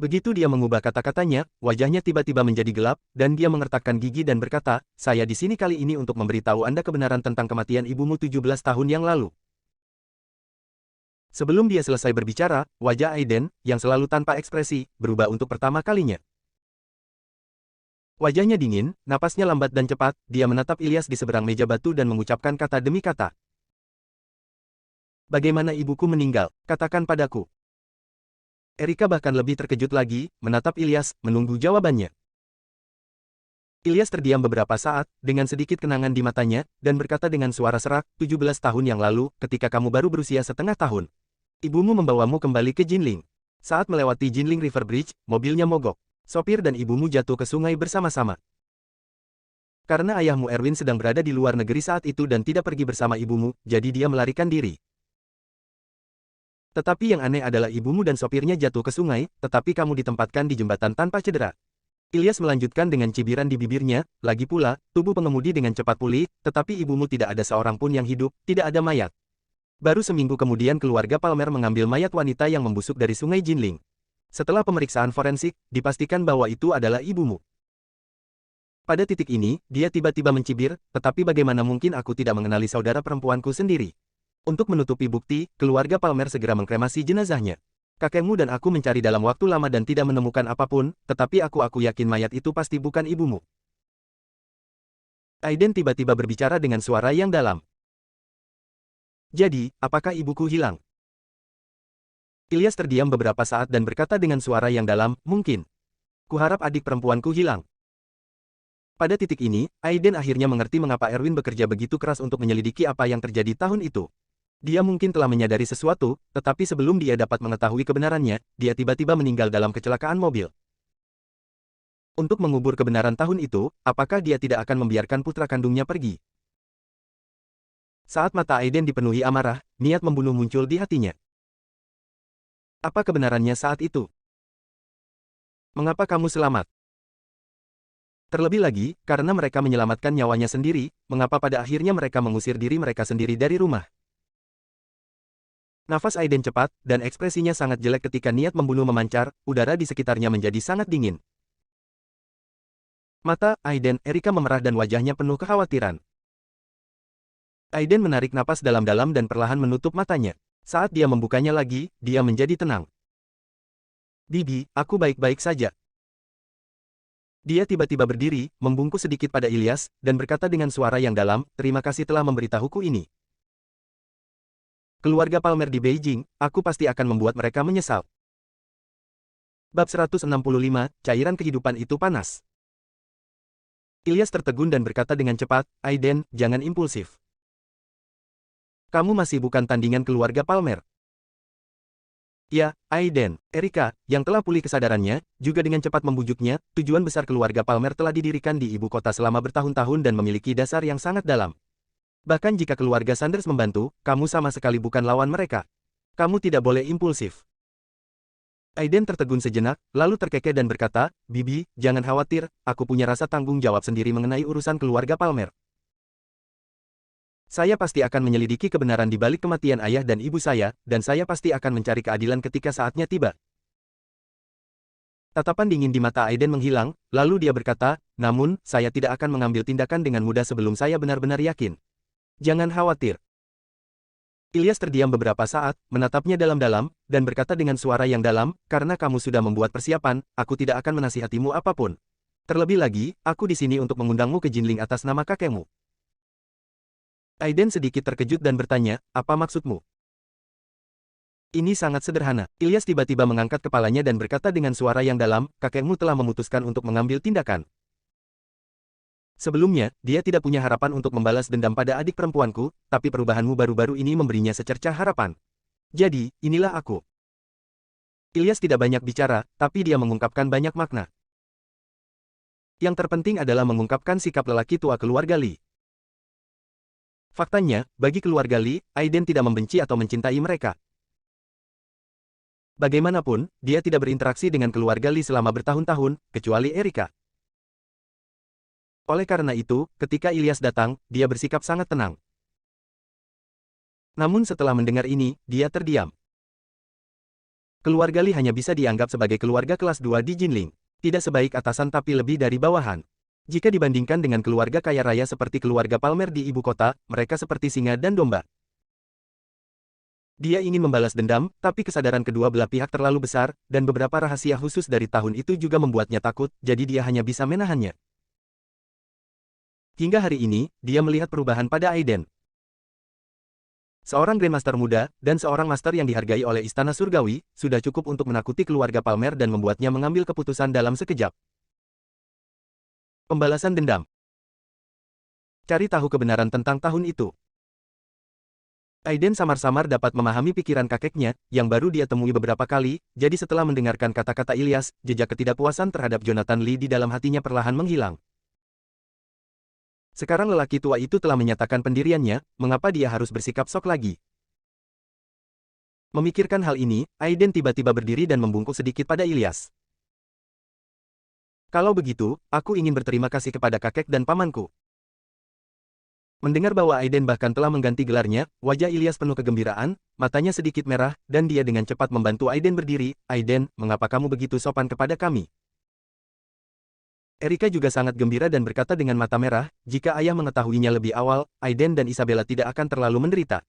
begitu dia mengubah kata-katanya, wajahnya tiba-tiba menjadi gelap, dan dia mengertakkan gigi dan berkata, saya di sini kali ini untuk memberitahu Anda kebenaran tentang kematian ibumu 17 tahun yang lalu. Sebelum dia selesai berbicara, wajah Aiden, yang selalu tanpa ekspresi, berubah untuk pertama kalinya. Wajahnya dingin, napasnya lambat dan cepat, dia menatap Ilyas di seberang meja batu dan mengucapkan kata demi kata. Bagaimana ibuku meninggal? Katakan padaku. Erika bahkan lebih terkejut lagi, menatap Ilyas, menunggu jawabannya. Ilyas terdiam beberapa saat, dengan sedikit kenangan di matanya, dan berkata dengan suara serak, 17 tahun yang lalu, ketika kamu baru berusia setengah tahun. Ibumu membawamu kembali ke Jinling. Saat melewati Jinling River Bridge, mobilnya mogok. Sopir dan ibumu jatuh ke sungai bersama-sama. Karena ayahmu Erwin sedang berada di luar negeri saat itu dan tidak pergi bersama ibumu, jadi dia melarikan diri. Tetapi yang aneh adalah ibumu dan sopirnya jatuh ke sungai, tetapi kamu ditempatkan di jembatan tanpa cedera. Ilyas melanjutkan dengan cibiran di bibirnya, lagi pula, tubuh pengemudi dengan cepat pulih, tetapi ibumu tidak ada seorang pun yang hidup, tidak ada mayat. Baru seminggu kemudian keluarga Palmer mengambil mayat wanita yang membusuk dari sungai Jinling. Setelah pemeriksaan forensik, dipastikan bahwa itu adalah ibumu. Pada titik ini, dia tiba-tiba mencibir, tetapi bagaimana mungkin aku tidak mengenali saudara perempuanku sendiri? Untuk menutupi bukti, keluarga Palmer segera mengkremasi jenazahnya. Kakekmu dan aku mencari dalam waktu lama dan tidak menemukan apapun, tetapi aku yakin mayat itu pasti bukan ibumu. Aiden tiba-tiba berbicara dengan suara yang dalam. Jadi, apakah ibuku hilang? Ilyas terdiam beberapa saat dan berkata dengan suara yang dalam, mungkin. Kuharap adik perempuanku hilang. Pada titik ini, Aiden akhirnya mengerti mengapa Erwin bekerja begitu keras untuk menyelidiki apa yang terjadi tahun itu. Dia mungkin telah menyadari sesuatu, tetapi sebelum dia dapat mengetahui kebenarannya, dia tiba-tiba meninggal dalam kecelakaan mobil. Untuk mengubur kebenaran tahun itu, apakah dia tidak akan membiarkan putra kandungnya pergi? Saat mata Aiden dipenuhi amarah, niat membunuh muncul di hatinya. Apa kebenarannya saat itu? Mengapa kamu selamat? Terlebih lagi, karena mereka menyelamatkan nyawanya sendiri, mengapa pada akhirnya mereka mengusir diri mereka sendiri dari rumah? Nafas Aiden cepat, dan ekspresinya sangat jelek ketika niat membunuh memancar, udara di sekitarnya menjadi sangat dingin. Mata Aiden, Erika memerah dan wajahnya penuh kekhawatiran. Aiden menarik napas dalam-dalam dan perlahan menutup matanya. Saat dia membukanya lagi, dia menjadi tenang. Bibi, aku baik-baik saja. Dia tiba-tiba berdiri, membungkuk sedikit pada Ilyas, dan berkata dengan suara yang dalam, terima kasih telah memberitahuku ini. Keluarga Palmer di Beijing, aku pasti akan membuat mereka menyesal. Bab 165, cairan kehidupan itu panas. Ilyas tertegun dan berkata dengan cepat, Aiden, jangan impulsif. Kamu masih bukan tandingan keluarga Palmer. Ya, Aiden, Erika, yang telah pulih kesadarannya, juga dengan cepat membujuknya, tujuan besar keluarga Palmer telah didirikan di ibu kota selama bertahun-tahun dan memiliki dasar yang sangat dalam. Bahkan jika keluarga Sanders membantu, kamu sama sekali bukan lawan mereka. Kamu tidak boleh impulsif. Aiden tertegun sejenak, lalu terkekeh dan berkata, Bibi, jangan khawatir, aku punya rasa tanggung jawab sendiri mengenai urusan keluarga Palmer. Saya pasti akan menyelidiki kebenaran di balik kematian ayah dan ibu saya, dan saya pasti akan mencari keadilan ketika saatnya tiba. Tatapan dingin di mata Aiden menghilang, lalu dia berkata, namun, saya tidak akan mengambil tindakan dengan mudah sebelum saya benar-benar yakin. Jangan khawatir. Ilyas terdiam beberapa saat, menatapnya dalam-dalam, dan berkata dengan suara yang dalam, karena kamu sudah membuat persiapan, aku tidak akan menasihatimu apapun. Terlebih lagi, aku di sini untuk mengundangmu ke Jinling atas nama kakekmu. Aiden sedikit terkejut dan bertanya, apa maksudmu? Ini sangat sederhana. Ilyas tiba-tiba mengangkat kepalanya dan berkata dengan suara yang dalam, kakekmu telah memutuskan untuk mengambil tindakan. Sebelumnya, dia tidak punya harapan untuk membalas dendam pada adik perempuanku, tapi perubahanmu baru-baru ini memberinya secercah harapan. Jadi, inilah aku. Ilyas tidak banyak bicara, tapi dia mengungkapkan banyak makna. Yang terpenting adalah mengungkapkan sikap lelaki tua keluarga Li. Faktanya, bagi keluarga Li, Aiden tidak membenci atau mencintai mereka. Bagaimanapun, dia tidak berinteraksi dengan keluarga Li selama bertahun-tahun, kecuali Erika. Oleh karena itu, ketika Ilyas datang, dia bersikap sangat tenang. Namun setelah mendengar ini, dia terdiam. Keluarga Li hanya bisa dianggap sebagai keluarga kelas 2 di Jinling. Tidak sebaik atasan tapi lebih dari bawahan. Jika dibandingkan dengan keluarga kaya raya seperti keluarga Palmer di ibu kota, mereka seperti singa dan domba. Dia ingin membalas dendam, tapi kesadaran kedua belah pihak terlalu besar, dan beberapa rahasia khusus dari tahun itu juga membuatnya takut, jadi dia hanya bisa menahannya. Hingga hari ini, dia melihat perubahan pada Aiden. Seorang Grandmaster muda, dan seorang master yang dihargai oleh Istana Surgawi, sudah cukup untuk menakuti keluarga Palmer dan membuatnya mengambil keputusan dalam sekejap. Pembalasan dendam. Cari tahu kebenaran tentang tahun itu. Aiden samar-samar dapat memahami pikiran kakeknya, yang baru dia temui beberapa kali, jadi setelah mendengarkan kata-kata Ilyas, jejak ketidakpuasan terhadap Jonathan Lee di dalam hatinya perlahan menghilang. Sekarang lelaki tua itu telah menyatakan pendiriannya, mengapa dia harus bersikap sok lagi? Memikirkan hal ini, Aiden tiba-tiba berdiri dan membungkuk sedikit pada Ilyas. Kalau begitu, aku ingin berterima kasih kepada kakek dan pamanku. Mendengar bahwa Aiden bahkan telah mengganti gelarnya, wajah Ilyas penuh kegembiraan, matanya sedikit merah, dan dia dengan cepat membantu Aiden berdiri. Aiden, mengapa kamu begitu sopan kepada kami? Erika juga sangat gembira dan berkata dengan mata merah, jika ayah mengetahuinya lebih awal, Aiden dan Isabella tidak akan terlalu menderita.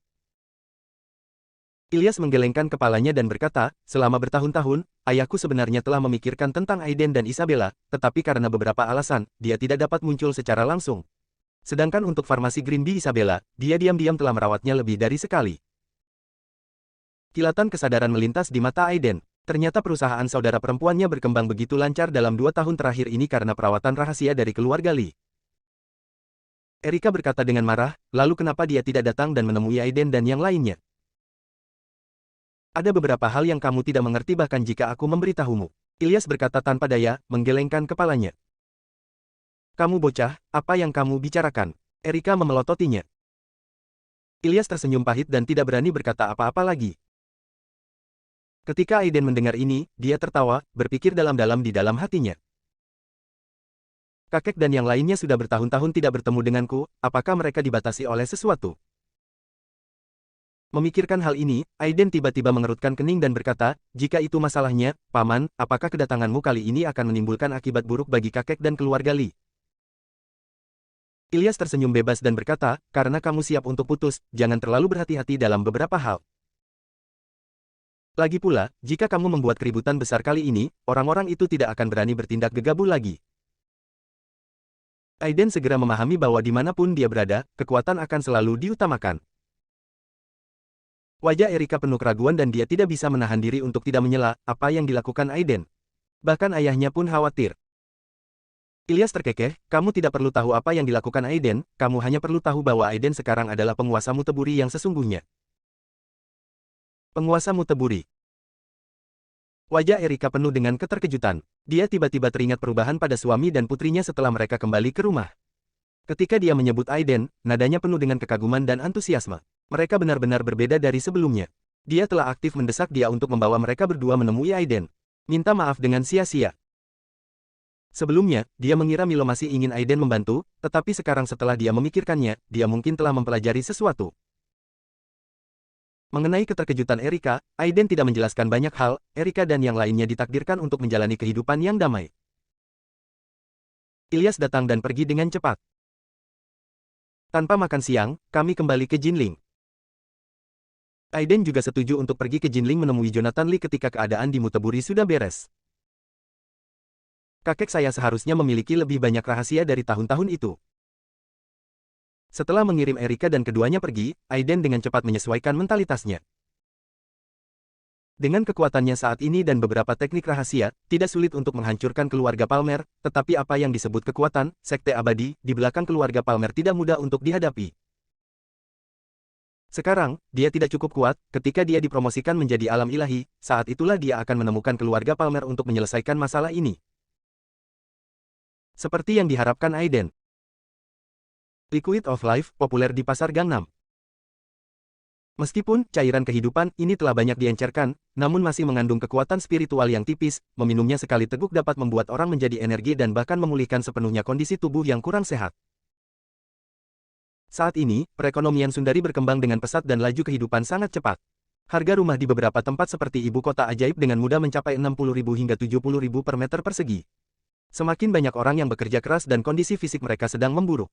Ilyas menggelengkan kepalanya dan berkata, selama bertahun-tahun, ayahku sebenarnya telah memikirkan tentang Aiden dan Isabella, tetapi karena beberapa alasan, dia tidak dapat muncul secara langsung. Sedangkan untuk farmasi Green Bee Isabella, dia diam-diam telah merawatnya lebih dari sekali. Kilatan kesadaran melintas di mata Aiden. Ternyata perusahaan saudara perempuannya berkembang begitu lancar dalam 2 tahun terakhir ini karena perawatan rahasia dari keluarga Lee. Erika berkata dengan marah, lalu kenapa dia tidak datang dan menemui Aiden dan yang lainnya? Ada beberapa hal yang kamu tidak mengerti bahkan jika aku memberitahumu. Ilyas berkata tanpa daya, menggelengkan kepalanya. Kamu bocah, apa yang kamu bicarakan? Erika memelototinya. Ilyas tersenyum pahit dan tidak berani berkata apa-apa lagi. Ketika Aiden mendengar ini, dia tertawa, berpikir dalam-dalam di dalam hatinya. Kakek dan yang lainnya sudah bertahun-tahun tidak bertemu denganku, apakah mereka dibatasi oleh sesuatu? Memikirkan hal ini, Aiden tiba-tiba mengerutkan kening dan berkata, jika itu masalahnya, Paman, apakah kedatanganmu kali ini akan menimbulkan akibat buruk bagi kakek dan keluarga Lee? Ilyas tersenyum bebas dan berkata, karena kamu siap untuk putus, jangan terlalu berhati-hati dalam beberapa hal. Lagi pula, jika kamu membuat keributan besar kali ini, orang-orang itu tidak akan berani bertindak gegabah lagi. Aiden segera memahami bahwa dimanapun dia berada, kekuatan akan selalu diutamakan. Wajah Erika penuh keraguan dan dia tidak bisa menahan diri untuk tidak menyela apa yang dilakukan Aiden. Bahkan ayahnya pun khawatir. Ilyas terkekeh, kamu tidak perlu tahu apa yang dilakukan Aiden, kamu hanya perlu tahu bahwa Aiden sekarang adalah penguasa Muteburi yang sesungguhnya. Penguasa Muteburi. Wajah Erika penuh dengan keterkejutan. Dia tiba-tiba teringat perubahan pada suami dan putrinya setelah mereka kembali ke rumah. Ketika dia menyebut Aiden, nadanya penuh dengan kekaguman dan antusiasme. Mereka benar-benar berbeda dari sebelumnya. Dia telah aktif mendesak dia untuk membawa mereka berdua menemui Aiden. Minta maaf dengan sia-sia. Sebelumnya, dia mengira Milo masih ingin Aiden membantu, tetapi sekarang setelah dia memikirkannya, dia mungkin telah mempelajari sesuatu. Mengenai keterkejutan Erika, Aiden tidak menjelaskan banyak hal, Erika dan yang lainnya ditakdirkan untuk menjalani kehidupan yang damai. Ilyas datang dan pergi dengan cepat. Tanpa makan siang, kami kembali ke Jinling. Aiden juga setuju untuk pergi ke Jinling menemui Jonathan Lee ketika keadaan di Muteburi sudah beres. Kakek saya seharusnya memiliki lebih banyak rahasia dari tahun-tahun itu. Setelah mengirim Erika dan keduanya pergi, Aiden dengan cepat menyesuaikan mentalitasnya. Dengan kekuatannya saat ini dan beberapa teknik rahasia, tidak sulit untuk menghancurkan keluarga Palmer, tetapi apa yang disebut kekuatan, sekte abadi, di belakang keluarga Palmer tidak mudah untuk dihadapi. Sekarang, dia tidak cukup kuat, ketika dia dipromosikan menjadi alam ilahi, saat itulah dia akan menemukan keluarga Palmer untuk menyelesaikan masalah ini. Seperti yang diharapkan Aiden. Liquid of Life, populer di pasar Gangnam. Meskipun cairan kehidupan ini telah banyak diencerkan, namun masih mengandung kekuatan spiritual yang tipis, meminumnya sekali teguk dapat membuat orang menjadi energi dan bahkan memulihkan sepenuhnya kondisi tubuh yang kurang sehat. Saat ini, perekonomian Sundari berkembang dengan pesat dan laju kehidupan sangat cepat. Harga rumah di beberapa tempat seperti ibu kota ajaib dengan mudah mencapai 60.000 hingga 70.000 per meter persegi. Semakin banyak orang yang bekerja keras dan kondisi fisik mereka sedang memburuk.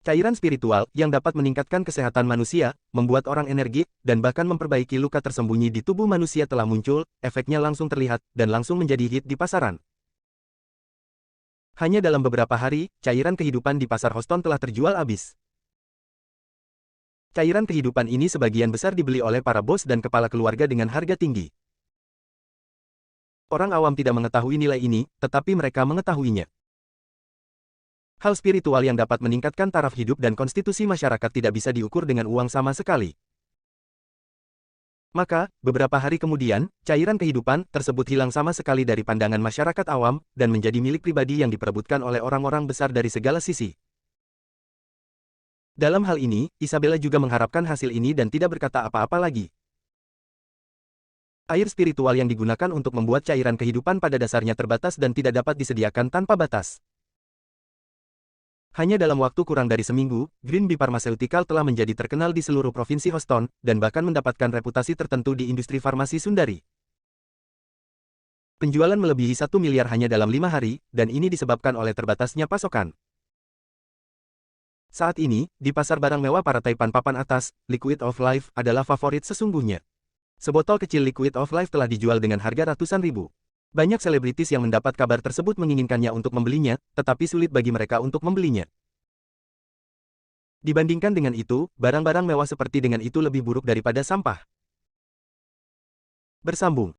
Cairan spiritual yang dapat meningkatkan kesehatan manusia, membuat orang energik, dan bahkan memperbaiki luka tersembunyi di tubuh manusia telah muncul, efeknya langsung terlihat, dan langsung menjadi hit di pasaran. Hanya dalam beberapa hari, cairan kehidupan di pasar Houston telah terjual habis. Cairan kehidupan ini sebagian besar dibeli oleh para bos dan kepala keluarga dengan harga tinggi. Orang awam tidak mengetahui nilai ini, tetapi mereka mengetahuinya. Hal spiritual yang dapat meningkatkan taraf hidup dan konstitusi masyarakat tidak bisa diukur dengan uang sama sekali. Maka, beberapa hari kemudian, cairan kehidupan tersebut hilang sama sekali dari pandangan masyarakat awam, dan menjadi milik pribadi yang diperebutkan oleh orang-orang besar dari segala sisi. Dalam hal ini, Isabella juga mengharapkan hasil ini dan tidak berkata apa-apa lagi. Air spiritual yang digunakan untuk membuat cairan kehidupan pada dasarnya terbatas dan tidak dapat disediakan tanpa batas. Hanya dalam waktu kurang dari seminggu, Green Bee Pharmaceutical telah menjadi terkenal di seluruh provinsi Houston, dan bahkan mendapatkan reputasi tertentu di industri farmasi Sundari. Penjualan melebihi 1 miliar hanya dalam 5 hari, dan ini disebabkan oleh terbatasnya pasokan. Saat ini, di pasar barang mewah para taipan papan atas, Liquid of Life adalah favorit sesungguhnya. Sebotol kecil Liquid of Life telah dijual dengan harga ratusan ribu. Banyak selebritis yang mendapat kabar tersebut menginginkannya untuk membelinya, tetapi sulit bagi mereka untuk membelinya. Dibandingkan dengan itu, barang-barang mewah seperti dengan itu lebih buruk daripada sampah. Bersambung.